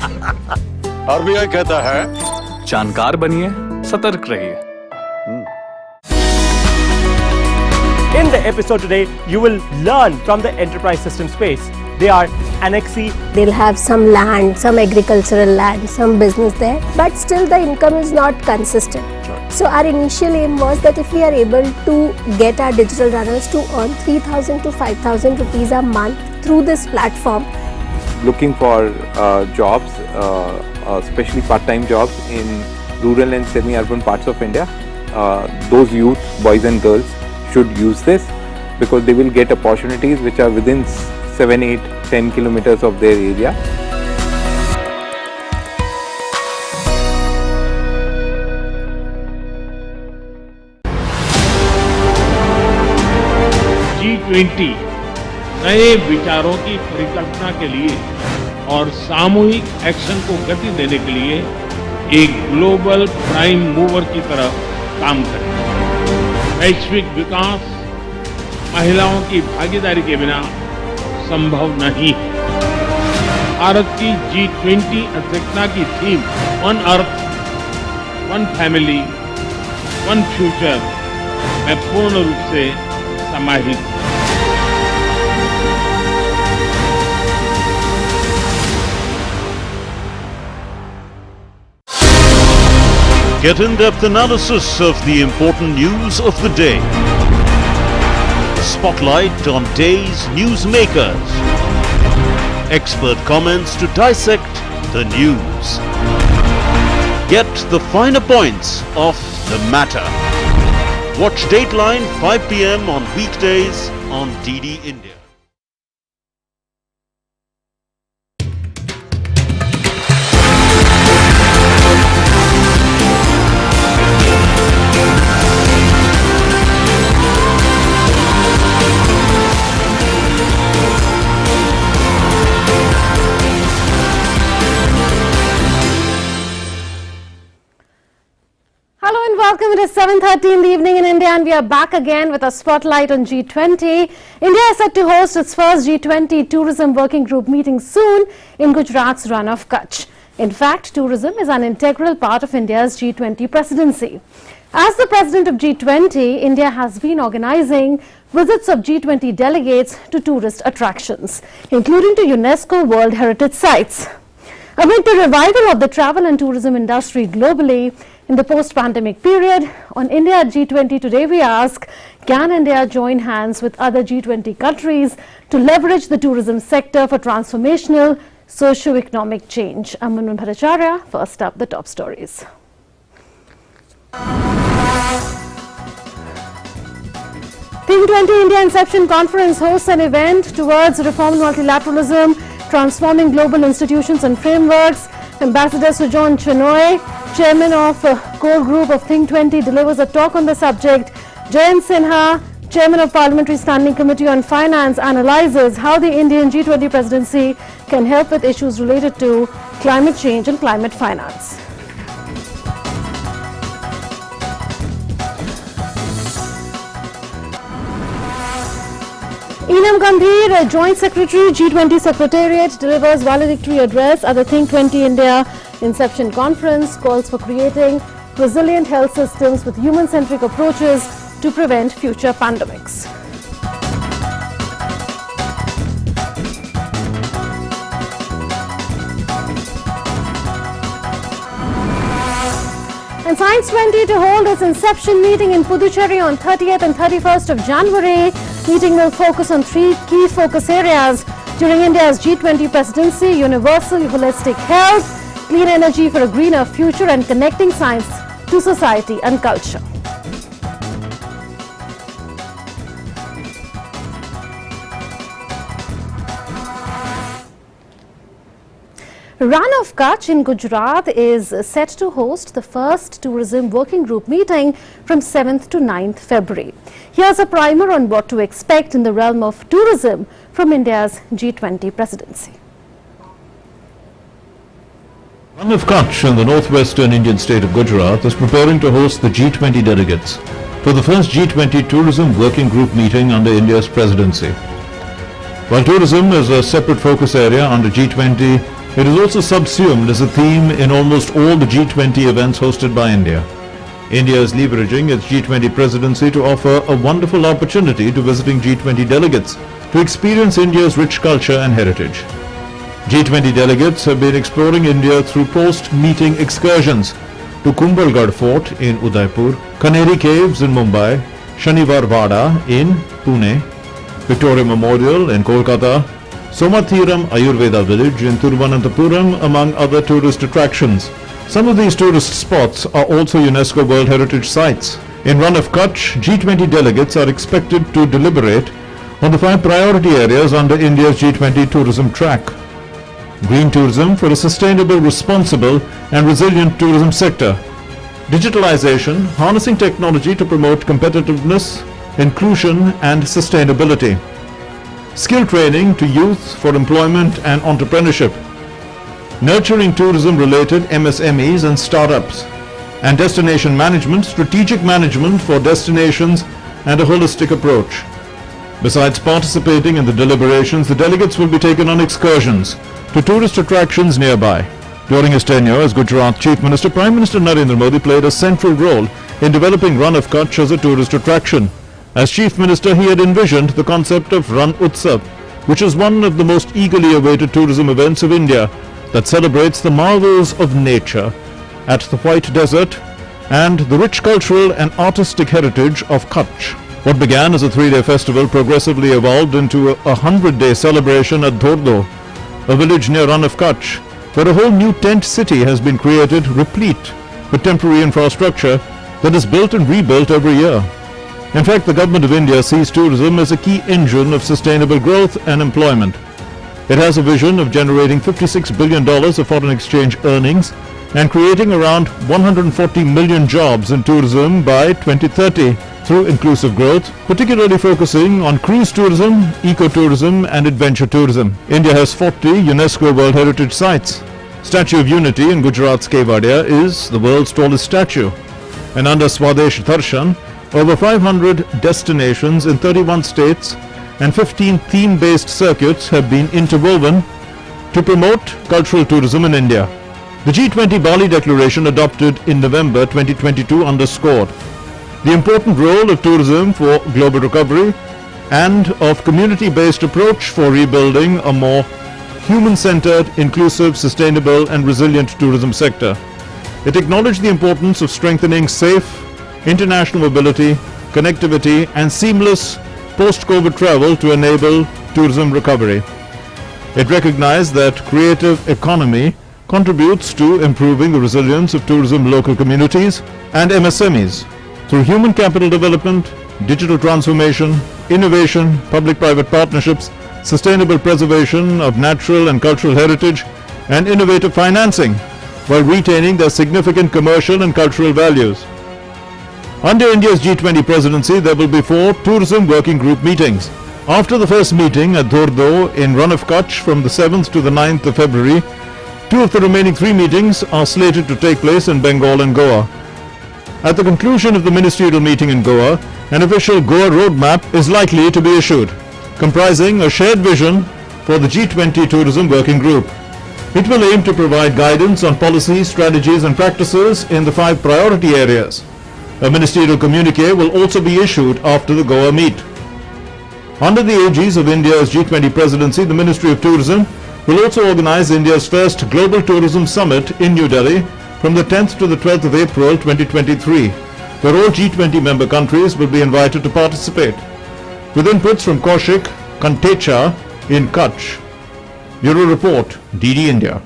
RBI कहता है जानकार बनिए, सतर्क रहिए। In the episode today, you will learn from the enterprise system space. They are annexee. They'll have some land, some agricultural land, some business there, but still the income is not consistent. So our initial aim was that if we are able to get our digital runners to earn 3,000 to 5,000 rupees a month through this platform. Looking for jobs, especially part-time jobs in rural and semi-urban parts of India. Those youth, boys and girls, should use this because they will get opportunities which are within 7, 8, 10 kilometers of their area. G20 नए विचारों की परिकल्पना के लिए और सामूहिक action को गति देने के लिए एक ग्लोबल प्राइम मूवर की तरह काम करें। वैश्विक विकास महिलाओं की भागीदारी के बिना संभव नहीं है। भारत की G20 अध्यक्षता की theme one earth, one family, one future में पूर्ण रूप से समाहित है। Get in-depth analysis of the important news of the day. Spotlight on day's newsmakers. Expert comments to dissect the news. Get the finer points of the matter. Watch Dateline 5 p.m. on weekdays on DD India. Hello and welcome. It is 7:30 in the evening in India and we are back again with a spotlight on G20. India is set to host its first G20 tourism working group meeting soon in Gujarat's run of Kutch. In fact, tourism is an integral part of India's G20 presidency. As the president of G20, India has been organizing visits of G20 delegates to tourist attractions, including to UNESCO World Heritage Sites. Amid the revival of the travel and tourism industry globally in the post-pandemic period, on India at G20 today we ask, can India join hands with other G20 countries to leverage the tourism sector for transformational socio-economic change? I'm Manun Bhattacharya. First up, the top stories. Think 20 India Inception Conference hosts an event towards reform multilateralism, transforming global institutions and frameworks. Ambassador Sujon Chenoy, chairman of core group of Think 20, delivers a talk on the subject. Jayant Sinha, chairman of Parliamentary Standing Committee on Finance, analyzes how the Indian G20 presidency can help with issues related to climate change and climate finance. Enam Gambhir, Joint Secretary, G20 Secretariat, delivers valedictory address at the Think 20 India Inception Conference, calls for creating resilient health systems with human-centric approaches to prevent future pandemics. And Science 20 to hold its inception meeting in Puducherry on 30th and 31st of January. Meeting will focus on 3 key focus areas during India's G20 presidency: universal holistic health, clean energy for a greener future, and connecting science to society and culture. Run of Kutch in Gujarat is set to host the first tourism working group meeting from 7th to 9th February. Here's a primer on what to expect in the realm of tourism from India's G20 presidency. Run of Kutch in the northwestern Indian state of Gujarat is preparing to host the G20 delegates for the first G20 tourism working group meeting under India's presidency. While tourism is a separate focus area under G20, It is also subsumed as a theme in almost all the G20 events hosted by India. India is leveraging its G20 presidency to offer a wonderful opportunity to visiting G20 delegates to experience India's rich culture and heritage. G20 delegates have been exploring India through post-meeting excursions to Kumbhalgarh Fort in Udaipur, Kanheri Caves in Mumbai, Shaniwar Wada in Pune, Victoria Memorial in Kolkata, Somathiram Ayurveda Village in Thiruvananthapuram, among other tourist attractions. Some of these tourist spots are also UNESCO World Heritage Sites. In Run of Kutch, G20 delegates are expected to deliberate on the 5 priority areas under India's G20 tourism track. Green tourism for a sustainable, responsible and resilient tourism sector. Digitalization, harnessing technology to promote competitiveness, inclusion and sustainability. Skill training to youth for employment and entrepreneurship. Nurturing tourism-related MSMEs and startups. And destination management, strategic management for destinations and a holistic approach. Besides participating in the deliberations, the delegates will be taken on excursions to tourist attractions nearby. During his tenure as Gujarat Chief Minister, Prime Minister Narendra Modi played a central role in developing Run of Kutch as a tourist attraction. As Chief Minister, he had envisioned the concept of Ran Utsav, which is one of the most eagerly awaited tourism events of India that celebrates the marvels of nature at the White Desert and the rich cultural and artistic heritage of Kutch. What began as a 3-day festival progressively evolved into a 100-day celebration at Dhordo, a village near Run of Kutch, where a whole new tent city has been created, replete with temporary infrastructure that is built and rebuilt every year. In fact, the Government of India sees tourism as a key engine of sustainable growth and employment. It has a vision of generating $56 billion of foreign exchange earnings and creating around 140 million jobs in tourism by 2030 through inclusive growth, particularly focusing on cruise tourism, ecotourism and adventure tourism. India has 40 UNESCO World Heritage Sites. Statue of Unity in Gujarat's Kevadia is the world's tallest statue. And under Swadesh Darshan, over 500 destinations in 31 states and 15 theme-based circuits have been interwoven to promote cultural tourism in India. The G20 Bali Declaration adopted in November 2022 underscored the important role of tourism for global recovery and of community-based approach for rebuilding a more human-centered, inclusive, sustainable and resilient tourism sector. It acknowledged the importance of strengthening safe international mobility, connectivity and seamless post-COVID travel to enable tourism recovery. It recognized that creative economy contributes to improving the resilience of tourism local communities and MSMEs through human capital development, digital transformation, innovation, public-private partnerships, sustainable preservation of natural and cultural heritage, and innovative financing, while retaining their significant commercial and cultural values. Under India's G20 presidency, there will be 4 tourism working group meetings. After the first meeting at Dhordo in Run of Kutch from the 7th to the 9th of February, 2 of the remaining 3 meetings are slated to take place in Bengal and Goa. At the conclusion of the ministerial meeting in Goa, an official Goa roadmap is likely to be issued, comprising a shared vision for the G20 Tourism Working Group. It will aim to provide guidance on policies, strategies and practices in the 5 priority areas. A ministerial communique will also be issued after the Goa meet. Under the aegis of India's G20 presidency, the Ministry of Tourism will also organize India's first Global Tourism Summit in New Delhi from the 10th to the 12th of April 2023, where all G20 member countries will be invited to participate. With inputs from Kaushik Kantecha in Kutch. Bureau Report, DD India.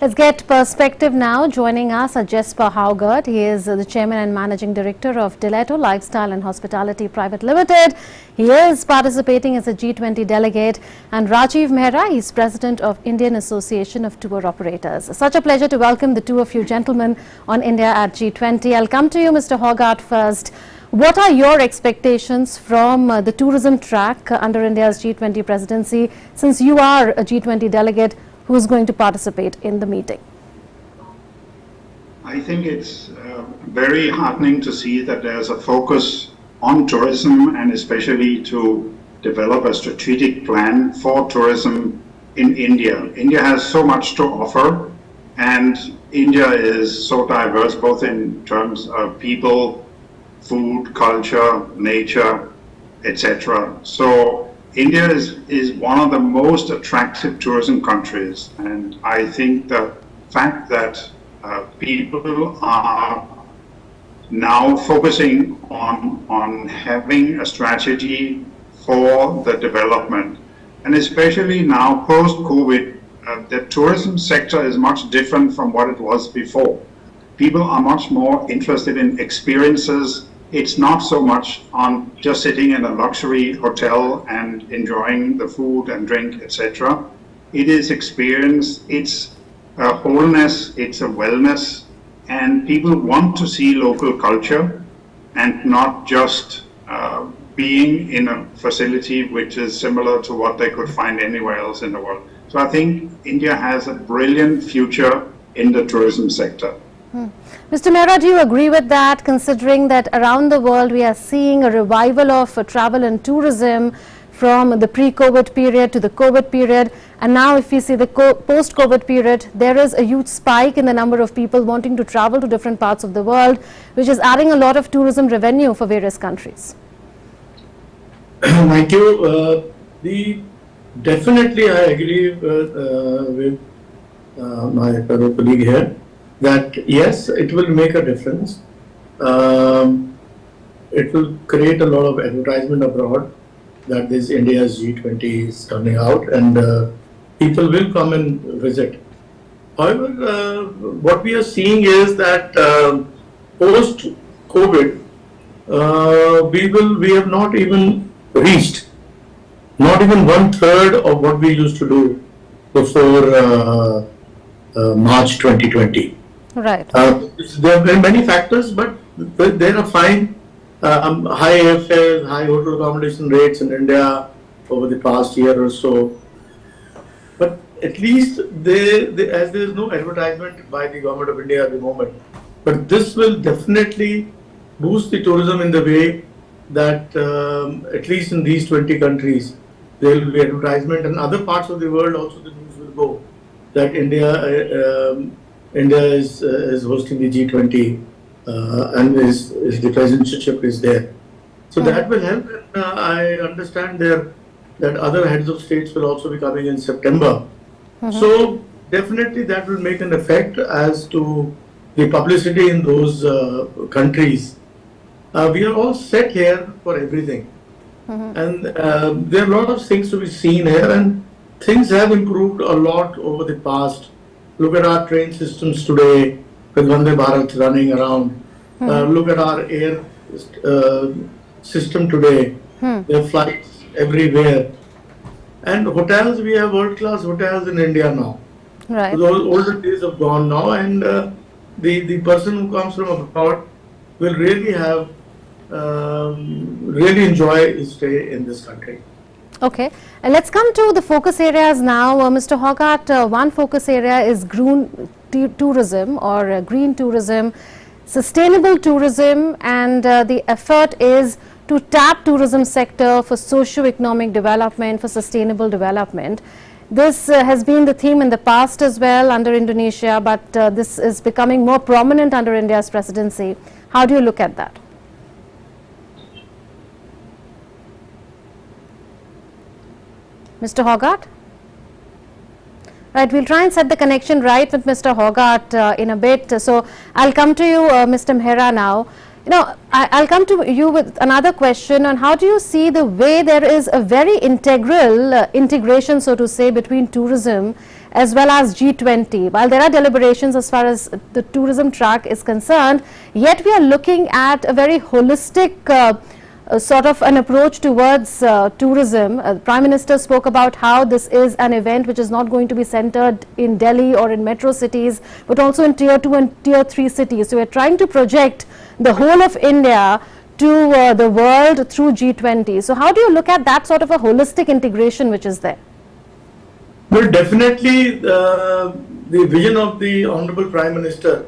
Let's get perspective now. Joining us are Jesper Haugard. He is the Chairman and Managing Director of Diletto Lifestyle and Hospitality Private Limited. He is participating as a G20 delegate. And Rajiv Mehra, he is President of Indian Association of Tour Operators. Such a pleasure to welcome the two of you gentlemen on India at G20. I'll come to you, Mr. Haugard, first. What are your expectations from the tourism track under India's G20 presidency, since you are a G20 delegate who is going to participate in the meeting? I think it's very heartening to see that there's a focus on tourism, and especially to develop a strategic plan for tourism in India. India has so much to offer, and India is so diverse, both in terms of people, food, culture, nature, etc. So India is one of the most attractive tourism countries, and I think the fact that people are now focusing on having a strategy for the development, and especially now post-COVID, the tourism sector is much different from what it was before. People are much more interested in experiences. It's not so much on just sitting in a luxury hotel and enjoying the food and drink, etc. It is experience, it's a wholeness, it's a wellness, and people want to see local culture and not just being in a facility which is similar to what they could find anywhere else in the world. So I think India has a brilliant future in the tourism sector. Mr. Mehra, do you agree with that, considering that around the world we are seeing a revival of travel and tourism from the pre-COVID period to the COVID period, and now if we see the post-COVID period, there is a huge spike in the number of people wanting to travel to different parts of the world, which is adding a lot of tourism revenue for various countries? Thank you. Definitely I agree with my fellow colleague here that yes, it will make a difference. It will create a lot of advertisement abroad that this India's G20 is coming out, and people will come and visit. However, what we are seeing is that post-COVID, we have not even reached, not even 1/3 of what we used to do before March 2020. Right. There are many factors, but there are fine high airfares, high hotel accommodation rates in India over the past year or so. But at least as there is no advertisement by the government of India at the moment, but this will definitely boost the tourism in the way that at least in these 20 countries, there will be advertisement, and other parts of the world also the news will go that India is hosting the G20 and the presidentship is there. So that will help. I understand that other heads of states will also be coming in September. So definitely that will make an effect as to the publicity in those countries. We are all set here for everything. And there are a lot of things to be seen here, and things have improved a lot over the past. Look at our train systems today with Vande Bharat running around. Look at our air system today. There are flights everywhere. And hotels, we have world-class hotels in India now. Right. Those older days have gone now, and the person who comes from abroad will really have really enjoy his stay in this country. Okay, and let's come to the focus areas now. Mr. Hoggart, one focus area is green tourism or green tourism, sustainable tourism, and the effort is to tap tourism sector for socio-economic development, for sustainable development. This has been the theme in the past as well under Indonesia, but this is becoming more prominent under India's presidency. How do you look at that? Mr. Hoggart? Right, we'll try and set the connection right with Mr. Hoggart in a bit. So I'll come to you, Mr. Mehra, now. You know, I'll come to you with another question on how do you see the way there is a very integral integration, so to say, between tourism as well as G20. While there are deliberations as far as the tourism track is concerned, yet we are looking at a very holistic sort of an approach towards tourism. Prime Minister spoke about how this is an event which is not going to be centered in Delhi or in metro cities, but also in tier 2 and tier 3 cities. So we are trying to project the whole of India to the world through G20. So how do you look at that sort of a holistic integration which is there? Well, definitely the vision of the Honorable Prime Minister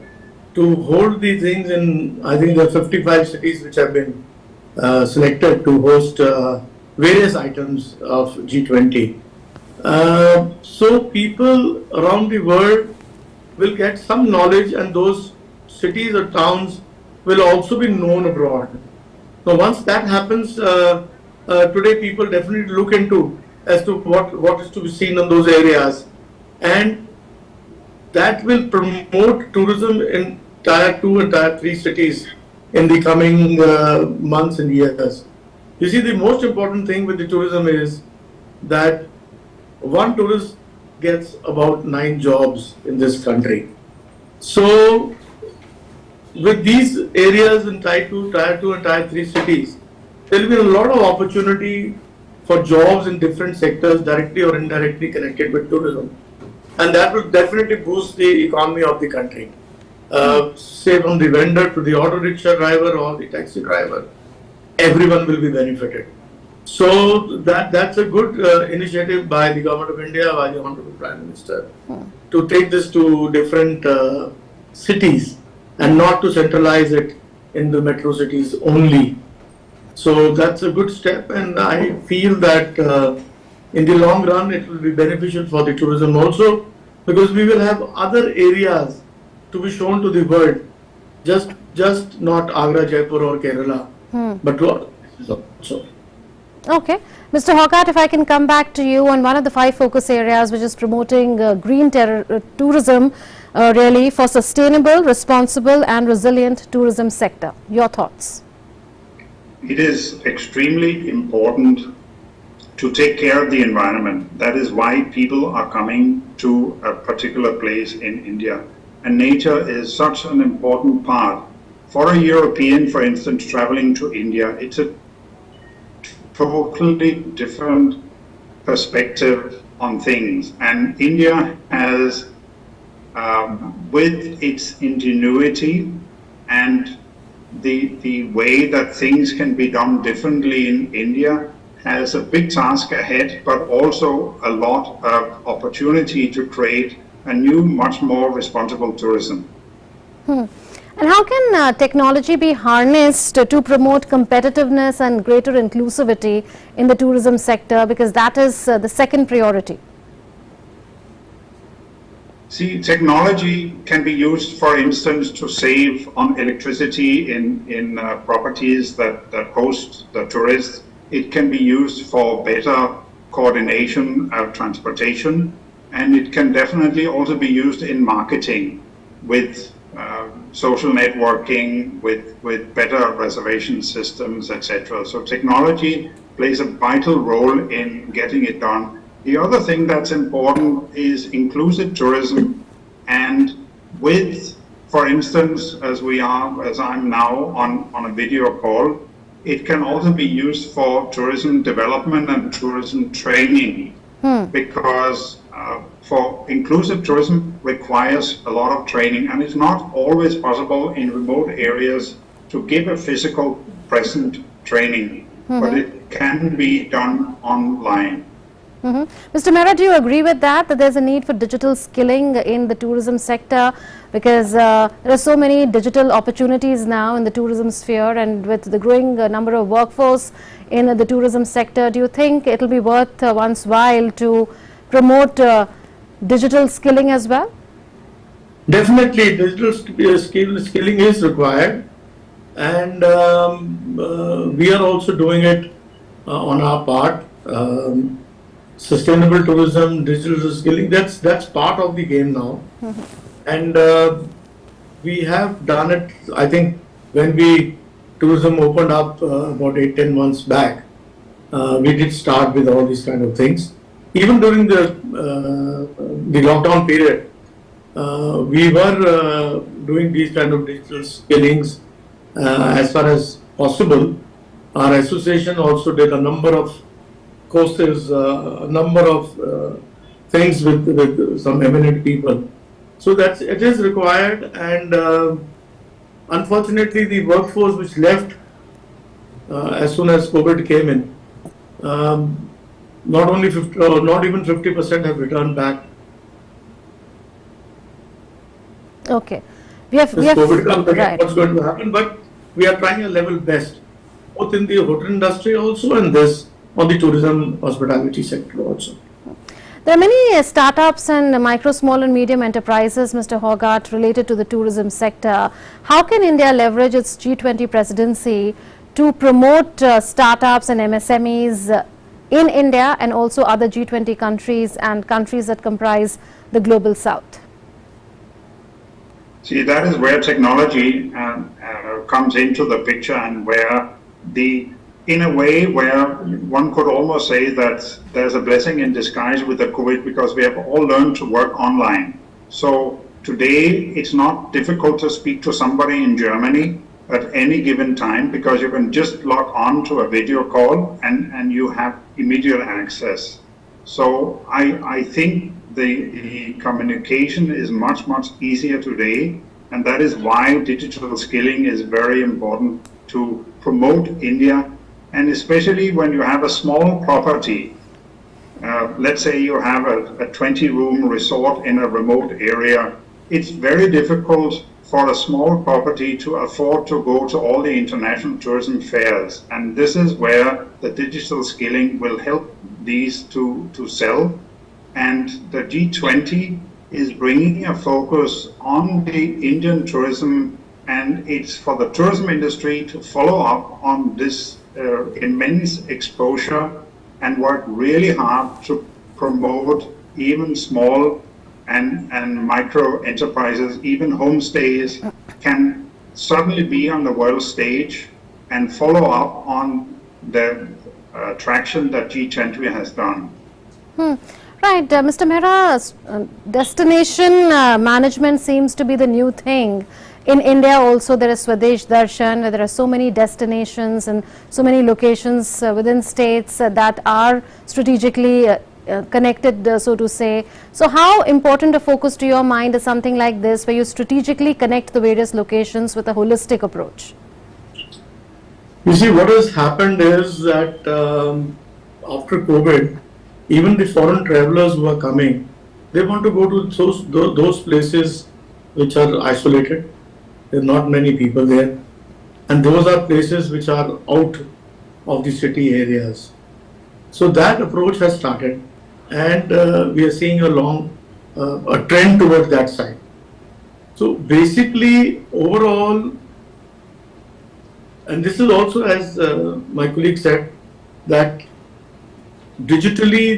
to hold these things in, I think there are 55 cities which have been selected to host various items of G20. So people around the world will get some knowledge, and those cities or towns will also be known abroad. So once that happens, today people definitely look into as to what is to be seen in those areas, and that will promote tourism in tier 2 and tier 3 cities in the coming months and years. You see, the most important thing with the tourism is that one tourist gets about 9 jobs in this country. So with these areas in tier 2 and tier 3 cities, there will be a lot of opportunity for jobs in different sectors directly or indirectly connected with tourism. And that will definitely boost the economy of the country. Say from the vendor to the auto rickshaw driver or the taxi driver, everyone will be benefited. So that's a good initiative by the Government of India, by the Honorable Prime Minister, to take this to different cities and not to centralize it in the metro cities only. So that's a good step, and I feel that in the long run it will be beneficial for the tourism also, because we will have other areas to be shown to the world, just not Agra, Jaipur or Kerala, but to other places also. Okay. Mr. Hawkat, if I can come back to you on one of the 5 focus areas, which is promoting green tourism, really for sustainable, responsible and resilient tourism sector. Your thoughts? It is extremely important to take care of the environment. That is why people are coming to a particular place in India. And nature is such an important part. For a European, for instance, traveling to India, it's a totally different perspective on things. And India has, with its ingenuity and the way that things can be done differently in India, has a big task ahead, but also a lot of opportunity to create a new, much more responsible tourism. And how can technology be harnessed to promote competitiveness and greater inclusivity in the tourism sector, because that is the second priority? See, technology can be used, for instance, to save on electricity in properties that host the tourists. It can be used for better coordination of transportation, and it can definitely also be used in marketing with social networking, with better reservation systems, etc. So technology plays a vital role in getting it done. The other thing that's important is inclusive tourism, and with, for instance, as I'm now on a video call, it can also be used for tourism development and tourism training, because for inclusive tourism requires a lot of training, and it's not always possible in remote areas to give a physical present training, but it can be done online. Mr. Mehra, do you agree with that there's a need for digital skilling in the tourism sector, because there are so many digital opportunities now in the tourism sphere, and with the growing number of workforce in the tourism sector, do you think it will be worth one's while to promote digital skilling as well? Definitely, digital skilling is required, and we are also doing it on our part. Sustainable tourism, digital skilling, that's part of the game now. And we have done it, I think, when tourism opened up about 8-10 months back. We did start with all these kind of things. Even during the lockdown period, we were doing these kind of digital skillings as far as possible. Our association also did a number of courses, a number of things with some eminent people. So it is required, and unfortunately the workforce which left as soon as COVID came in, not even 50% have returned back. Okay. We have COVID comes again, right. what's going to happen, but we are trying a level best, both in the hotel industry also and this on the tourism hospitality sector also. There are many startups and micro, small and medium enterprises, Mr. Hogarth, related to the tourism sector. How can India leverage its G20 presidency to promote startups and MSMEs in India and also other G20 countries and countries that comprise the global south? See, that is where technology comes into the picture, and where in a way where one could almost say that there's a blessing in disguise with the COVID, because we have all learned to work online. So today it's not difficult to speak to somebody in Germany at any given time, because you can just log on to a video call and you have immediate access. So I think the communication is much, much easier today, and that is why digital skilling is very important to promote India. And especially when you have a small property, let's say you have a 20-room resort in a remote area, it's very difficult for a small property to afford to go to all the international tourism fairs. And this is where the digital skilling will help these to sell. And the G20 is bringing a focus on the Indian tourism, and it's for the tourism industry to follow up on this immense exposure and work really hard to promote even small and micro enterprises. Even homestays can suddenly be on the world stage and follow up on the traction that G20 has done. Right, Mr. Mehra, destination management seems to be the new thing. In India also there is Swadesh Darshan, where there are so many destinations and so many locations within states that are strategically connected, so to say. So how important a focus to your mind is something like this, where you strategically connect the various locations with a holistic approach? You see, what has happened is that after COVID, even the foreign travelers who are coming, they want to go to those places which are isolated. There are not many people there, and those are places which are out of the city areas. So that approach has started, and we are seeing a trend towards that side. So basically, overall, and this is also, as my colleague said, that digitally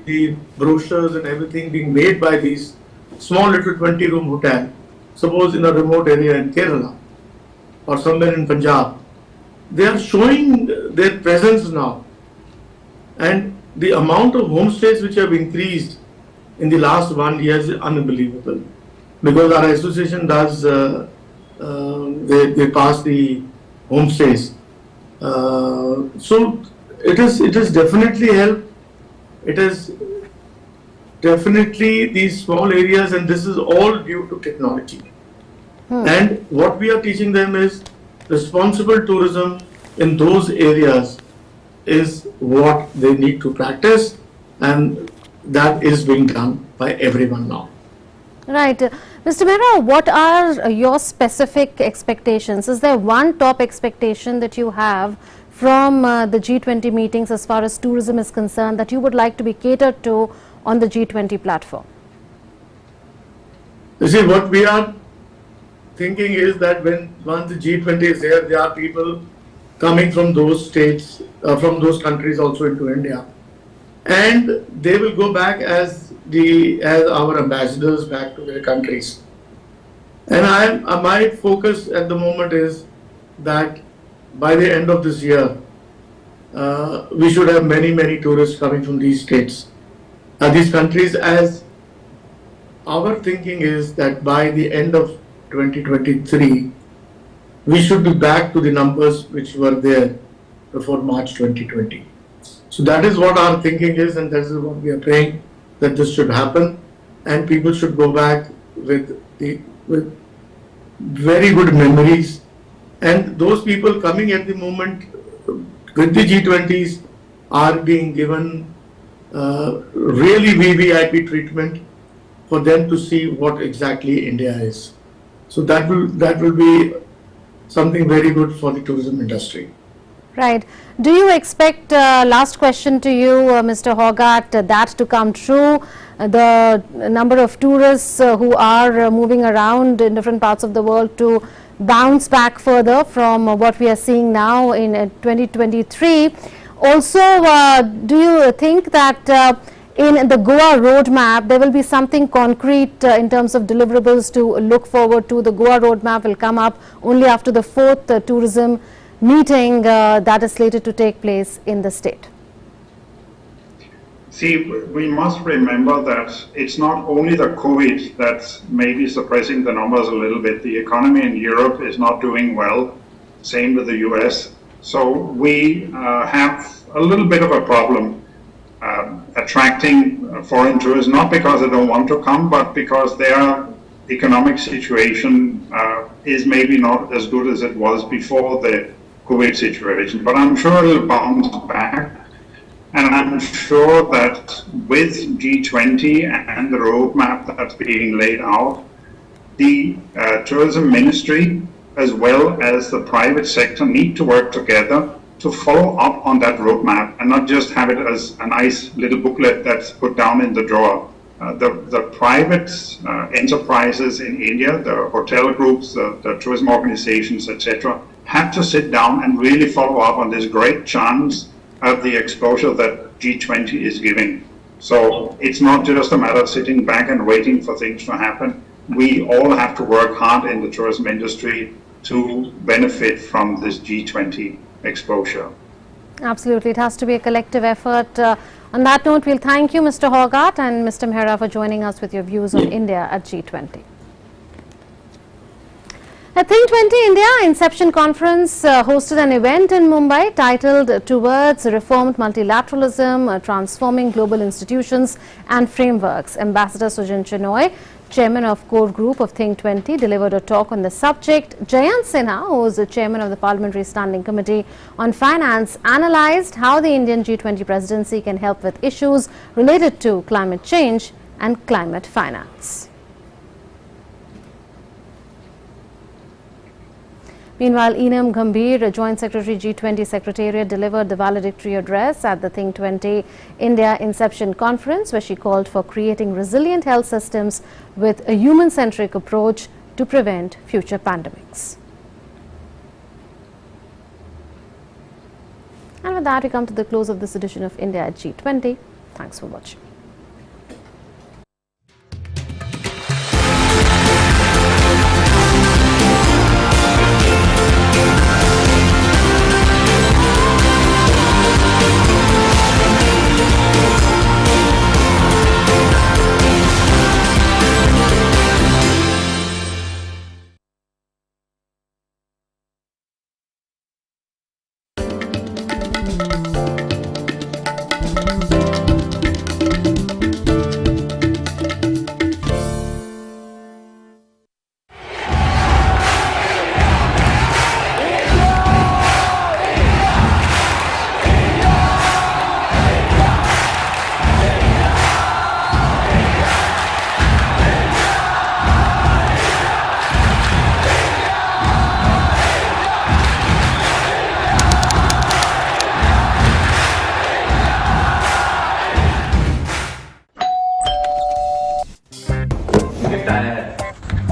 the brochures and everything being made by these small little 20-room hotel, suppose in a remote area in Kerala or somewhere in Punjab, they are showing their presence now. And the amount of homestays which have increased in the last 1 year is unbelievable. Because our association does, they pass the homestays. So it is definitely helped. It is definitely these small areas, and this is all due to technology. And what we are teaching them is responsible tourism in those areas is what they need to practice, and that is being done by everyone now. Right. Mr. Mehra, what are your specific expectations? Is there one top expectation that you have from the G20 meetings as far as tourism is concerned that you would like to be catered to on the G20 platform? You see, what we are thinking is that once the G20 is there are people coming from those states, from those countries also into India, and they will go back as our ambassadors back to their countries. And my focus at the moment is that by the end of this year, we should have many tourists coming from these states, these countries, as our thinking is that by the end of 2023, we should be back to the numbers which were there before March 2020. So that is what our thinking is, and that is what we are praying, that this should happen, and people should go back with very good memories. And those people coming at the moment with the G20s are being given really VVIP treatment for them to see what exactly India is. So that will be something very good for the tourism industry. Right. Do you expect, last question to you, Mr. Hogarth, that to come true? The number of tourists who are moving around in different parts of the world to bounce back further from what we are seeing now in 2023. Also, do you think that in the Goa roadmap, there will be something concrete in terms of deliverables to look forward to? The Goa roadmap will come up only after the 4th tourism meeting that is slated to take place in the state. See, we must remember that it's not only the COVID that's maybe suppressing the numbers a little bit. The economy in Europe is not doing well, same with the US. So we have a little bit of a problem attracting foreign tourists, not because they don't want to come, but because their economic situation is maybe not as good as it was before the COVID situation. But I'm sure it'll bounce back. And I'm sure that with G20 and the roadmap that's being laid out, the tourism ministry as well as the private sector need to work together to follow up on that roadmap and not just have it as a nice little booklet that's put down in the drawer. The private enterprises in India, the hotel groups, the tourism organizations, etc., have to sit down and really follow up on this great chance of the exposure that G20 is giving. So it's not just a matter of sitting back and waiting for things to happen. We all have to work hard in the tourism industry to benefit from this G20 exposure. Absolutely, it has to be a collective effort. On that note, we'll thank you, Mr. Hogarth and Mr. Mehra, for joining us with your views on India at G20. At Think 20 India Inception Conference hosted an event in Mumbai titled Towards Reformed Multilateralism, Transforming Global Institutions and Frameworks. Ambassador Sujan Chenoy, chairman of core group of Think 20, delivered a talk on the subject. Jayant Sinha, who is the chairman of the Parliamentary Standing Committee on Finance, analyzed how the Indian G20 presidency can help with issues related to climate change and climate finance. Meanwhile, Enam Gambhir, Joint Secretary G20 Secretariat, delivered the valedictory address at the Think 20 India Inception Conference, where she called for creating resilient health systems with a human-centric approach to prevent future pandemics. And with that, we come to the close of this edition of India at G20. Thanks for watching.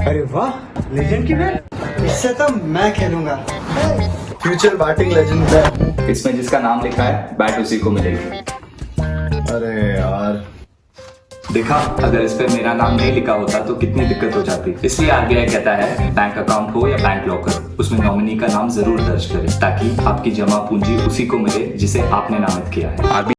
अरे वाह legend की bat इससे तो मैं खेलूंगा future batting legend है इसमें जिसका नाम लिखा है बैट उसी को मिलेगी। अरे यार देखा, अगर इस पे मेरा नाम नहीं लिखा होता तो कितनी दिक्कत हो जाती। इसलिए आरबीआई कहता है बैंक अकाउंट हो या बैंक लॉकर, उसमें नॉमिनी का नाम जरूर दर्ज करें ताकि आपकी जमा पूंजी उसी को मिले जिसे आपने नामित किया है।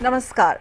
नमस्कार,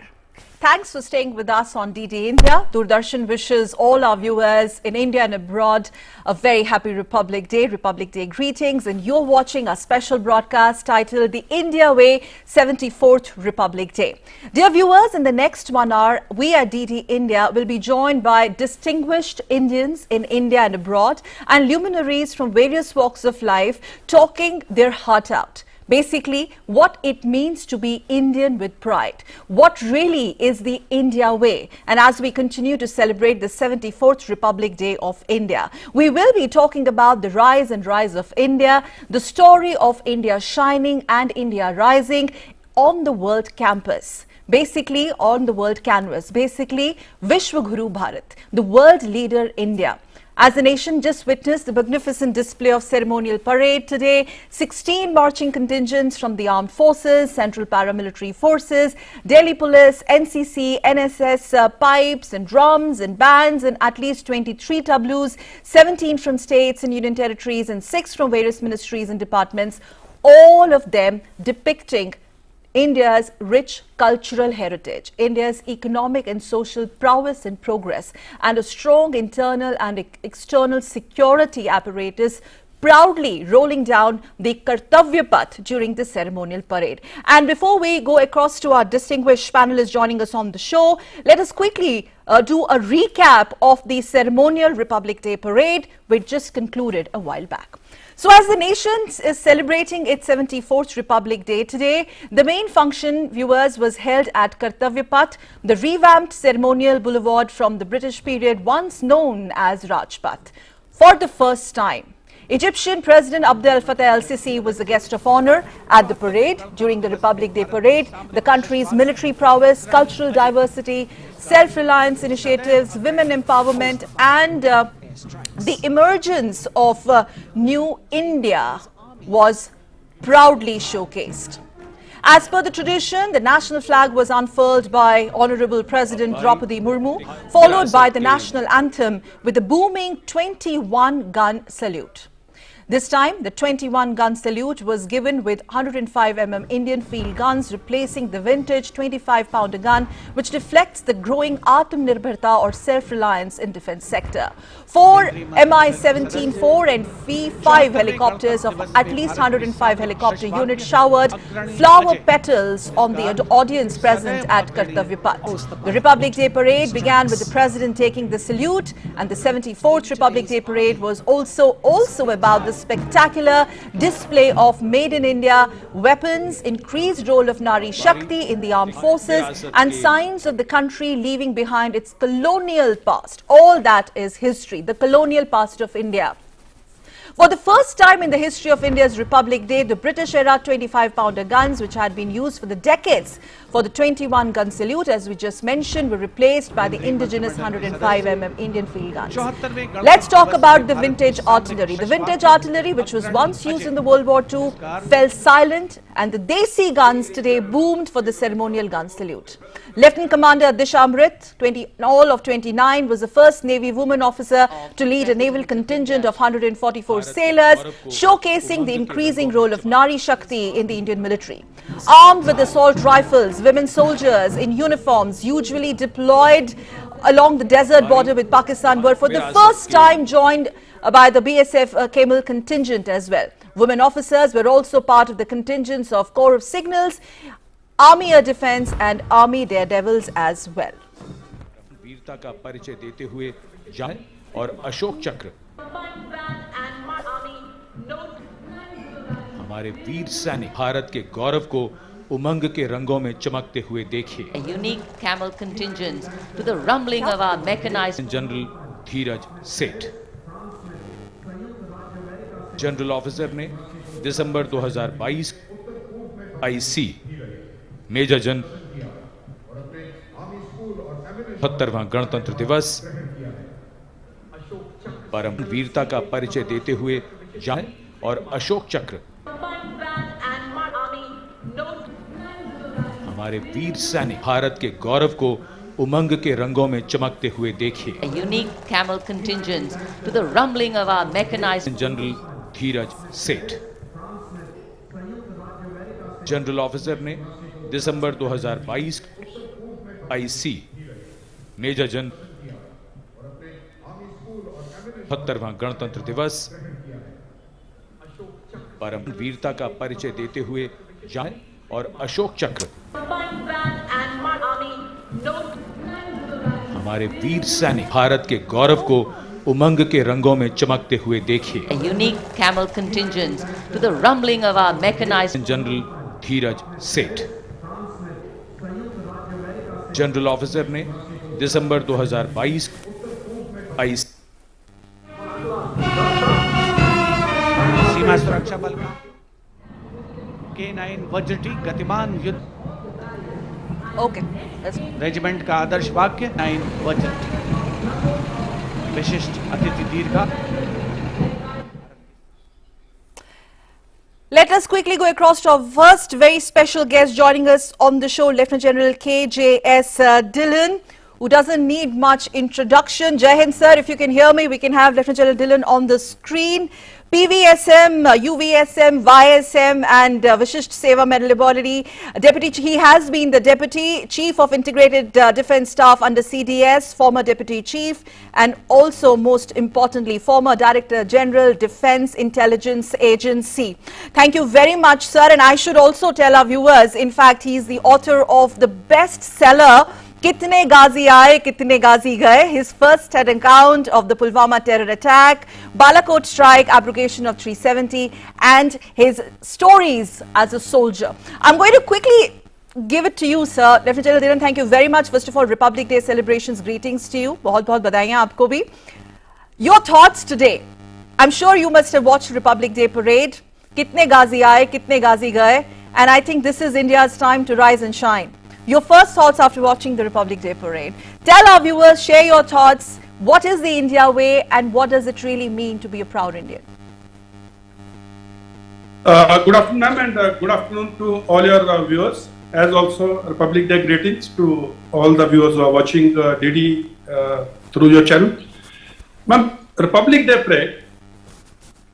Thanks for staying with us on DD India. Doordarshan wishes all our viewers in India and abroad a very happy Republic Day greetings. And you're watching our special broadcast titled The India Way 74th Republic Day. Dear viewers, in the next 1 hour, we at DD India will be joined by distinguished Indians in India and abroad and luminaries from various walks of life talking their heart out. Basically, what it means to be Indian with pride. What really is the India way? And as we continue to celebrate the 74th Republic Day of India, we will be talking about the rise of India, the story of India shining and India rising on the world campus. Basically, on the world canvas. Basically, Vishwaguru Bharat, the world leader India. As the nation just witnessed the magnificent display of ceremonial parade today, 16 marching contingents from the armed forces, central paramilitary forces, Delhi police, NCC, NSS, pipes and drums and bands, and at least 23 tablus, 17 from states and union territories and 6 from various ministries and departments, all of them depicting India's rich cultural heritage, India's economic and social prowess and progress, and a strong internal and external security apparatus proudly rolling down the Kartavya Path during the ceremonial parade. And before we go across to our distinguished panelists joining us on the show, let us quickly do a recap of the ceremonial Republic Day parade, which just concluded a while back. So as the nation is celebrating its 74th Republic Day today, the main function, viewers, was held at Kartavya Path, the revamped ceremonial boulevard from the British period once known as Rajpath. For the first time, Egyptian President Abdel Fattah el-Sisi was the guest of honor at the parade. During the Republic Day parade, the country's military prowess, cultural diversity, self-reliance initiatives, women empowerment and the emergence of New India was proudly showcased. As per the tradition, the national flag was unfurled by Honorable President Draupadi Murmu, followed by the national anthem with a booming 21-gun salute. This time, the 21-gun salute was given with 105mm Indian field guns, replacing the vintage 25-pounder gun, which reflects the growing Atmanirbharta or self-reliance in defense sector. 4 Mi-17-4 and V-5 helicopters of at least 105 helicopter units showered flower petals on the audience present at Kartavya Path. The Republic Day parade began with the president taking the salute, and the 74th Republic Day parade was also about the spectacular display of Made in India weapons, increased role of Nari Shakti in the armed forces, and signs of the country leaving behind its colonial past. All that is history, the colonial past of India. For the first time in the history of India's Republic Day, the British-era 25-pounder guns, which had been used for the decades for the 21-gun salute, as we just mentioned, were replaced by the indigenous 105mm Indian field guns. Let's talk about the vintage artillery. The vintage artillery, which was once used in the World War II, fell silent, and the Desi guns today boomed for the ceremonial gun salute. Lieutenant Commander Disha Amrit, all of 29, was the first Navy woman officer to lead a naval contingent of 144 sailors, showcasing the increasing role of Nari Shakti in the Indian military. Armed with assault rifles, women soldiers in uniforms, usually deployed along the desert border with Pakistan, were for the first time joined by the BSF Camel contingent as well. Women officers were also part of the contingents of Corps of Signals, Army Air Defense and Army Daredevils as well. वीरता का परिचय देते हुए जाए और अशोक चक्र हमारे वीर सैनिक भारत के गौरव को उमंग के रंगों में चमकते हुए देखिए. A unique camel contingent to the rumbling of our mechanized general Dheeraj Seth, general officer ने दिसंबर 2022 आईसी मेजर जन 75वां गणतंत्र दिवस परम वीरता का परिचय देते हुए जाए और अशोक चक्र हमारे वीर सैनिक भारत के गौरव को उमंग के रंगों में चमकते हुए देखिए. A unique camel contingent to the rumbling of our mechanized general Dheeraj Seth, general officer ने दिसंबर 2022 IC मेजर जन 72वां गणतंत्र दिवस परम वीरता का परिचय देते हुए जान और अशोक चक्र हमारे वीर सैनिक भारत के गौरव को उमंग के रंगों में चमकते हुए देखिए. A unique camel contingent to the rumbling of our mechanized general Dheeraj Seth general officer ने दिसंबर 2022 सीमा सुरक्षा बल का K9 वज्रटी गतिमान युद्ध रेजिमेंट का आदर्श वाक्य 9 वज्रटी विशिष्ट अतिथि दीर्घा. Let us quickly go across to our first very special guest joining us on the show, Lieutenant General KJS Dhillon, who doesn't need much introduction. Jai Hind, sir. If you can hear me, we can have Lieutenant General Dhillon on the screen. PVSM, UVSM, YSM and Vishisht Seva Medal Laboratory. He has been the Deputy Chief of Integrated Defence Staff under CDS, former Deputy Chief and also most importantly former Director General Defence Intelligence Agency. Thank you very much, sir. And I should also tell our viewers, in fact, he is the author of the bestseller Kitne Ghazi Aaye, Kitne Ghazi Gaye, his first-hand account of the Pulwama terror attack, Balakot strike, abrogation of 370 and his stories as a soldier. I'm going to quickly give it to you, sir. Lieutenant General Dhillon, thank you very much. First of all, Republic Day celebrations, greetings to you. बहुत-बहुत बधाइयाँ आपको भी. Your thoughts today. I'm sure you must have watched Republic Day parade. Kitne Ghazi Aaye, Kitne Ghazi Gaye. And I think this is India's time to rise and shine. Your first thoughts after watching the Republic Day parade. Tell our viewers, share your thoughts. What is the India way and what does it really mean to be a proud Indian? Good afternoon, ma'am, and good afternoon to all your viewers. As also Republic Day greetings to all the viewers who are watching DD through your channel. Ma'am, Republic Day parade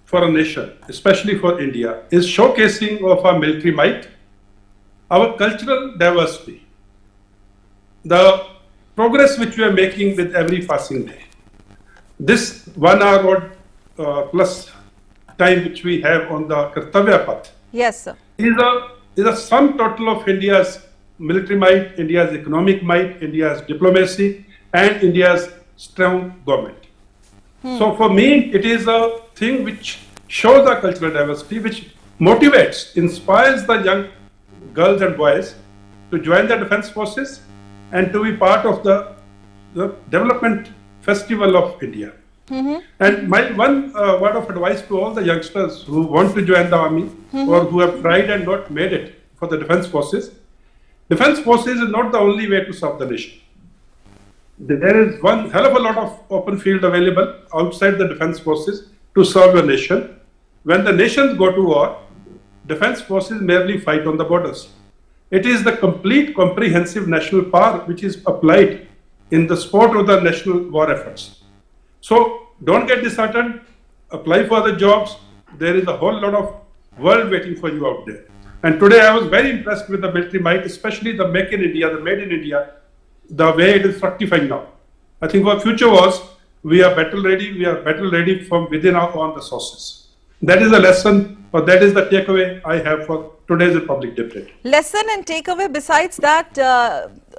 for a nation, especially for India, is showcasing of our military might, our cultural diversity, the progress which we are making with every passing day. This 1 hour plus time which we have on the Kartavya Path, yes, sir, is a sum total of India's military might, India's economic might, India's diplomacy, and India's strong government. So for me, it is a thing which shows the cultural diversity, which motivates, inspires the young girls and boys to join the defense forces and to be part of the development festival of India. And my one word of advice to all the youngsters who want to join the army or who have tried and not made it for the defense forces is not the only way to serve the nation. There is one hell of a lot of open field available outside the defense forces to serve a nation. When the nations go to war, defense forces merely fight on the borders. It is the complete comprehensive national power which is applied in the support of the national war efforts. So don't get disheartened, apply for the jobs. There is a whole lot of world waiting for you out there. And today I was very impressed with the military might, especially the Make in India, the Made in India, the way it is fructifying now. I think our future was, we are battle ready from within our own resources. That is the lesson, or that is the takeaway I have for today's Republic Day parade. Lesson and takeaway besides that,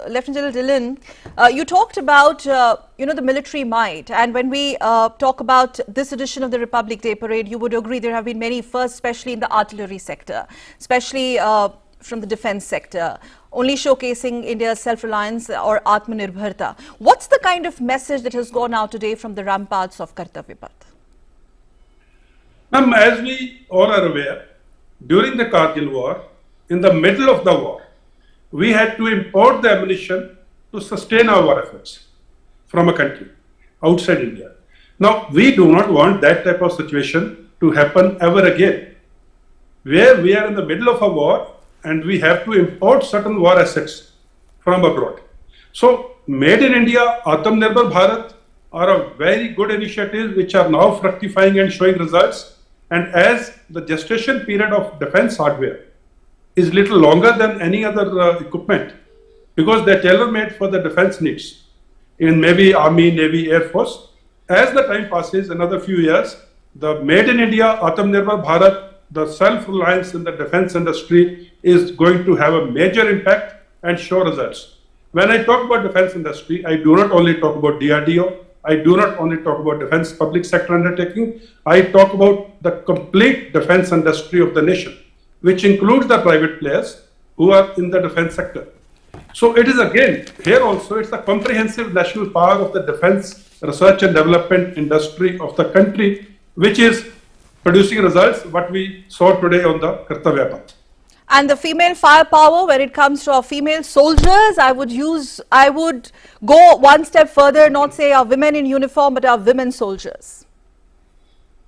Lieutenant General Dhillon, you talked about, the military might. And when we talk about this edition of the Republic Day parade, you would agree there have been many firsts, especially in the artillery sector, especially from the defense sector, only showcasing India's self-reliance or Atmanirbharta. What's the kind of message that has gone out today from the ramparts of Kartavya Path? As we all are aware, during the Kargil war, in the middle of the war, we had to import the ammunition to sustain our war efforts from a country outside India. Now, we do not want that type of situation to happen ever again, where we are in the middle of a war and we have to import certain war assets from abroad. So, Made in India, Atmanirbhar Bharat are a very good initiative which are now fructifying and showing results. And as the gestation period of defense hardware is little longer than any other equipment, because they're tailor-made for the defense needs in maybe Army, Navy, Air Force. As the time passes, another few years, the Made in India, Atmanirbhar Bharat, the self-reliance in the defense industry is going to have a major impact and show results. When I talk about defense industry, I do not only talk about DRDO, I do not only talk about defense public sector undertaking, I talk about the complete defense industry of the nation, which includes the private players who are in the defense sector. So it is again, here also, it's a comprehensive national power of the defense research and development industry of the country, which is producing results, what we saw today on the Kartavya Path. And the female firepower, when it comes to our female soldiers, I would go one step further, not say our women in uniform, but our women soldiers.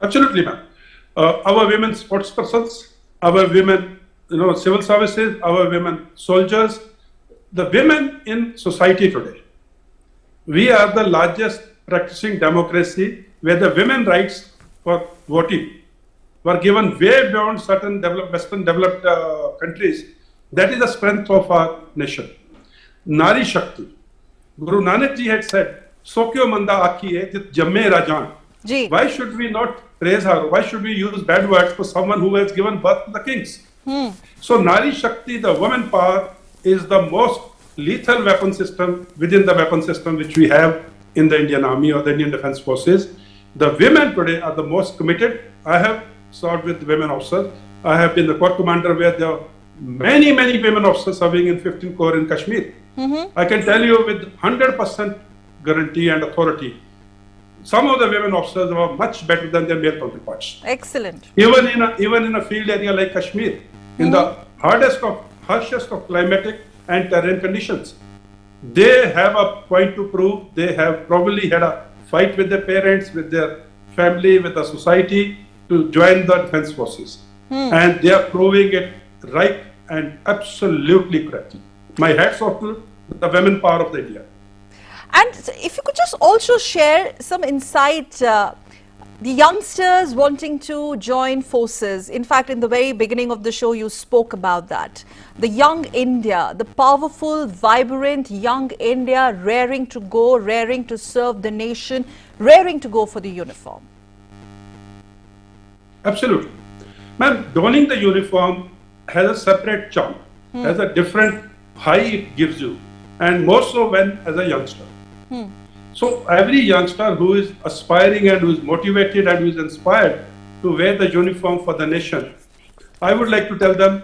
Absolutely, ma'am. Our women sports persons, our women, civil services, our women soldiers, the women in society today. We are the largest practicing democracy where the women rights for voting were given way beyond certain Western developed countries. That is the strength of our nation. Nari Shakti. Guru Nanak Ji had said, Sokyo Manda Akiye Jit Jamme Rajan. Why should we not praise her? Why should we use bad words for someone who has given birth to the kings? So Nari Shakti, the woman power, is the most lethal weapon system within the weapon system which we have in the Indian Army or the Indian Defence Forces. The women today are the most committed. I have served with women officers. I have been the corps commander where there are many women officers serving in 15 Corps in Kashmir. I can tell you with 100% guarantee and authority, some of the women officers are much better than their male counterparts. Excellent. Even in a field area like Kashmir, in the harshest of climatic and terrain conditions, they have a point to prove. They have probably had a fight with their parents, with their family, with the society to join the defense forces. And they are proving it right and absolutely correctly. My hats off to the women power of the India. And if you could just also share some insight, the youngsters wanting to join forces. In fact, in the very beginning of the show, you spoke about that. The young India, the powerful, vibrant young India raring to go, raring to serve the nation, raring to go for the uniform. Absolutely. Ma'am, donning the uniform has a separate charm, has a different high it gives you, and more so when as a youngster. So every youngster who is aspiring and who is motivated and who is inspired to wear the uniform for the nation, I would like to tell them,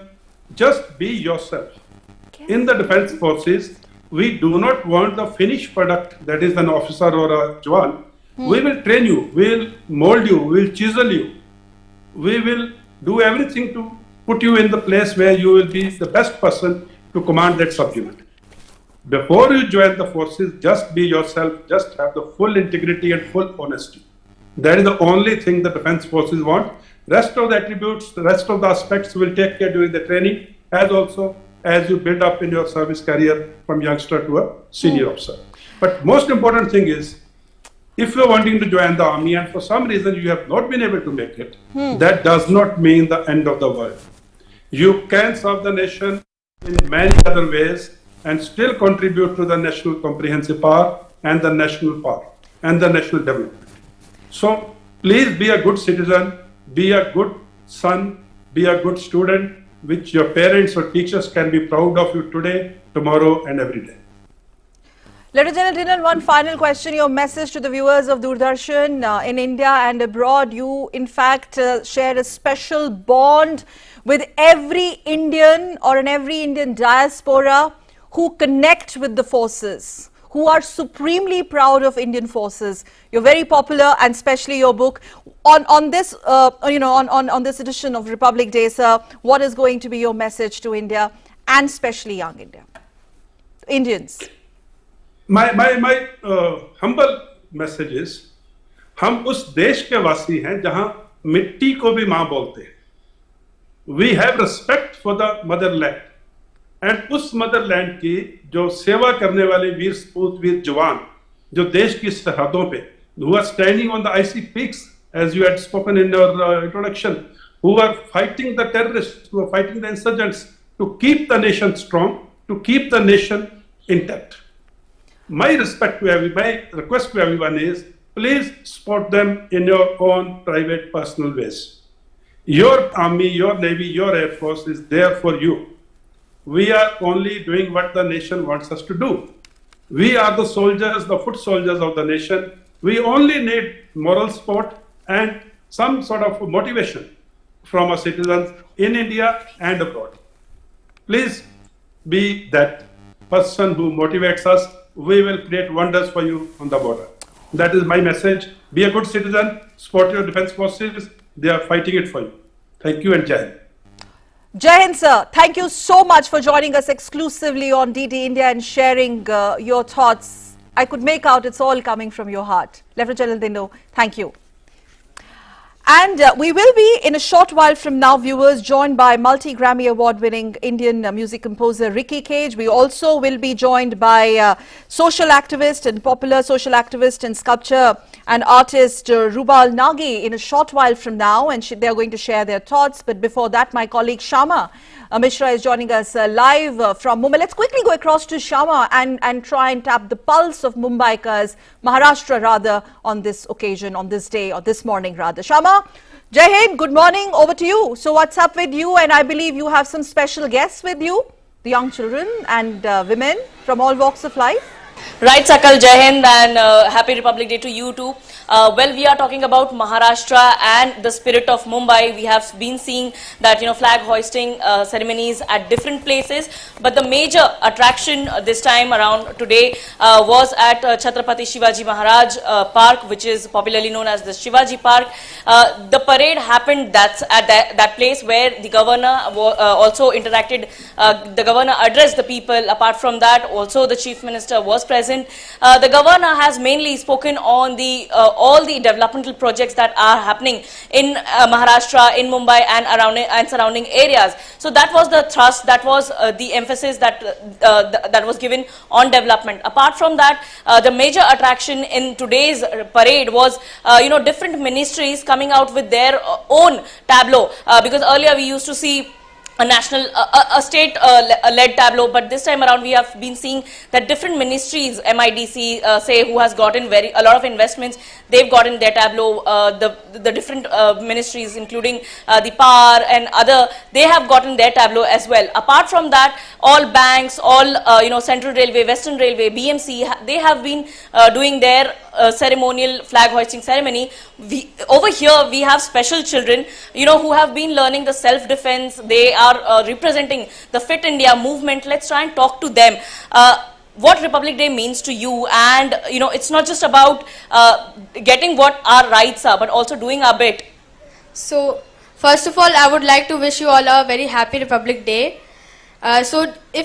just be yourself. In the defense forces, we do not want the finished product, that is an officer or a Jawan. We will train you, we will mold you, we will chisel you. We will do everything to put you in the place where you will be the best person to command that subunit. Before you join the forces, just be yourself, just have the full integrity and full honesty. That is the only thing the defense forces want. Rest of the attributes, the rest of the aspects will take care during the training, as also as you build up in your service career from youngster to a senior officer. But most important thing is, if you're wanting to join the army and for some reason you have not been able to make it, that does not mean the end of the world. You can serve the nation in many other ways and still contribute to the national comprehensive power and the national power and the national development. So please be a good citizen, be a good son, be a good student, which your parents or teachers can be proud of you today, tomorrow and every day. Ladies and gentlemen, one final question, your message to the viewers of Doordarshan in India and abroad. You, in fact, share a special bond with every Indian or in every Indian diaspora who connect with the forces, who are supremely proud of Indian forces. You're very popular, and especially your book. On this, on this edition of Republic Day, sir, what is going to be your message to India and especially young Indians? My humble message is, हम उस देश के वासी हैं जहां मिट्टी को भी मां बोलते हैं. We have respect for the motherland, and उस motherland की जो सेवा करने वाले वीर सपूत, वीर जवान, जो देश की सरहदों पे, who are standing on the icy peaks, as you had spoken in your introduction, who are fighting the terrorists, who are fighting the insurgents, to keep the nation strong, to keep the nation intact. My request to everyone is, please support them in your own private, personal ways. Your army, your navy, your air force is there for you. We are only doing what the nation wants us to do. We are the soldiers, the foot soldiers of the nation. We only need moral support and some sort of motivation from our citizens in India and abroad. Please be that person who motivates us. We will create wonders for you on the border. That is my message. Be a good citizen, support your defense forces. They are fighting it for you. Thank you and Jai Hind. Jai Hind, sir. Thank you so much for joining us exclusively on DD India and sharing your thoughts. I could make out it's all coming from your heart. Lieutenant General Dindo, thank you. And we will be in a short while from now, viewers, joined by multi-Grammy award-winning Indian music composer Ricky Cage. We also will be joined by social activist and popular social activist and sculptor and artist Rubal Nagi in a short while from now, and they are going to share their thoughts. But before that, my colleague Shama Mishra is joining us live from Mumbai. Let's quickly go across to Shama and try and tap the pulse of Mumbaikars, Maharashtra rather, on this occasion, on this day, or this morning rather. Shama, Jai Hind, good morning, over to you. So what's up with you? And I believe you have some special guests with you, the young children and women from all walks of life. Right, Sakal, Jai Hind, and Happy Republic Day to you too. Well, we are talking about Maharashtra and the spirit of Mumbai. We have been seeing that, flag hoisting ceremonies at different places. But the major attraction this time around today was at Chhatrapati Shivaji Maharaj Park, which is popularly known as the Shivaji Park. The parade happened at that place where the governor also interacted. The governor addressed the people. Apart from that, also the chief minister was present. The governor has mainly spoken on the all the developmental projects that are happening in Maharashtra, in Mumbai and surrounding areas. So that was the thrust, that was the emphasis that was given on development. Apart from that, the major attraction in today's parade was different ministries coming out with their own tableau, because earlier we used to see a national, a state-led tableau, but this time around we have been seeing that different ministries, MIDC, say, who has gotten a lot of investments, they've gotten their tableau. The different ministries, including the power and other, they have gotten their tableau as well. Apart from that, all banks, all Central Railway, Western Railway, BMC, they have been doing their ceremonial flag hoisting ceremony. Over here we have special children, who have been learning the self-defense. They are representing the Fit India movement. Let's try and talk to them. What Republic Day means to you, and it's not just about getting what our rights are, but also doing our bit. So first of all, I would like to wish you all a very happy Republic Day. So if